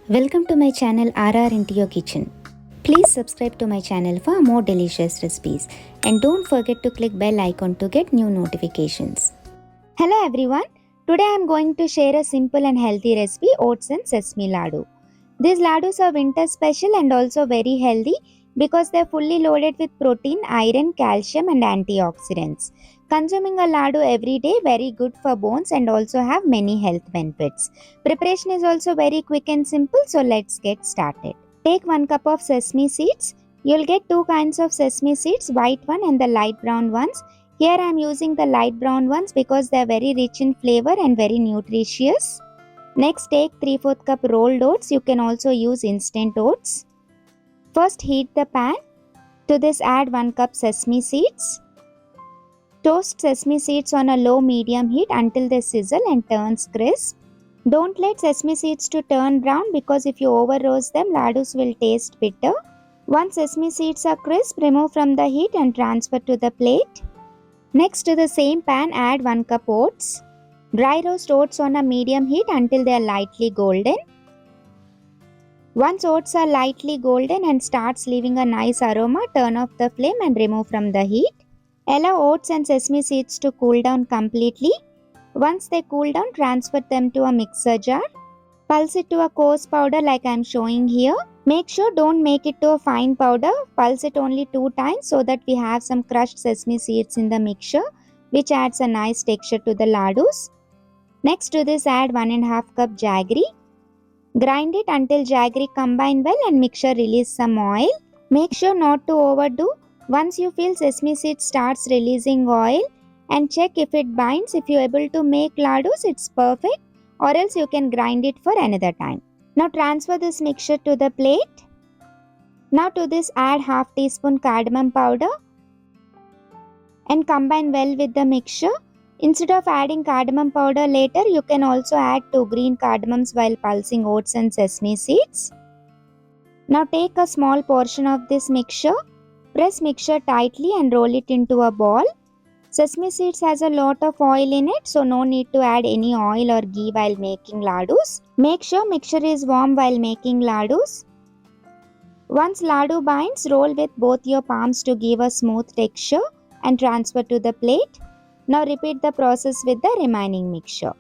Welcome to my channel RR into your kitchen. Please subscribe to my channel for more delicious recipes and don't forget to click bell icon to get new notifications. Hello everyone. Today I am going to share a simple and healthy recipe, oats and sesame laddu. These laddus are winter special and also very healthy because they are fully loaded with protein, iron, calcium and antioxidants. Consuming a laddu every day very good for bones and also have many health benefits. Preparation is also very quick and simple, so let's get started. Take 1 cup of sesame seeds. You'll get two kinds of sesame seeds, white one and the light brown ones. Here I am using the light brown ones because they are very rich in flavor and very nutritious. Next, take 3/4 cup rolled oats. You can also use instant oats. First, heat the pan. To this, add 1 cup sesame seeds. Toast sesame seeds on a low medium heat until they sizzle and turns crisp. Don't let sesame seeds to turn brown because if you over roast them, laddus will taste bitter. Once sesame seeds are crisp, remove from the heat and transfer to the plate. Next, to the same pan, add 1 cup oats. Dry roast oats on a medium heat until they are lightly golden. Once oats are lightly golden and starts leaving a nice aroma, turn off the flame and remove from the heat. Allow oats and sesame seeds to cool down completely. Once they cool down, transfer them to a mixer jar. Pulse it to a coarse powder like I am showing here. Make sure don't make it to a fine powder. Pulse it only 2 times so that we have some crushed sesame seeds in the mixture, which adds a nice texture to the laddus. Next to this, add 1.5 cup jaggery. Grind it until jaggery combine well and mixture release some oil. Make sure not to overdo. Once you feel sesame seed starts releasing oil, and check if it binds. If you are able to make laddus, it's perfect, or else you can grind it for another time. Now transfer this mixture to the plate. Now to this, add half teaspoon cardamom powder and combine well with the mixture. Instead of adding cardamom powder later, you can also add 2 green cardamoms while pulsing oats and sesame seeds. Now take a small portion of this mixture. Press mixture tightly and roll it into a ball. Sesame seeds has a lot of oil in it, so no need to add any oil or ghee while making laddus. Make sure mixture is warm while making laddus. Once laddu binds, roll with both your palms to give a smooth texture and transfer to the plate. Now repeat the process with the remaining mixture.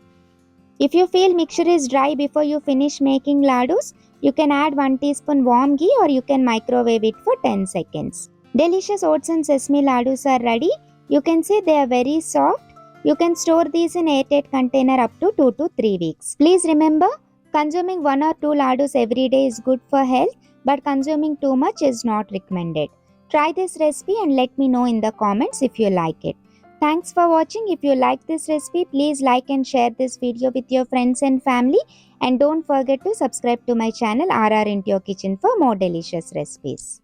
If you feel mixture is dry before you finish making laddus, you can add 1 teaspoon warm ghee or you can microwave it for 10 seconds. Delicious oats and sesame laddus are ready. You can see they are very soft. You can store these in airtight container up to 2 to 3 weeks. Please remember, consuming 1 or 2 laddus every day is good for health, but consuming too much is not recommended. Try this recipe and let me know in the comments if you like it. Thanks for watching. If you like this recipe, please like and share this video with your friends and family. And don't forget to subscribe to my channel RR into your kitchen for more delicious recipes.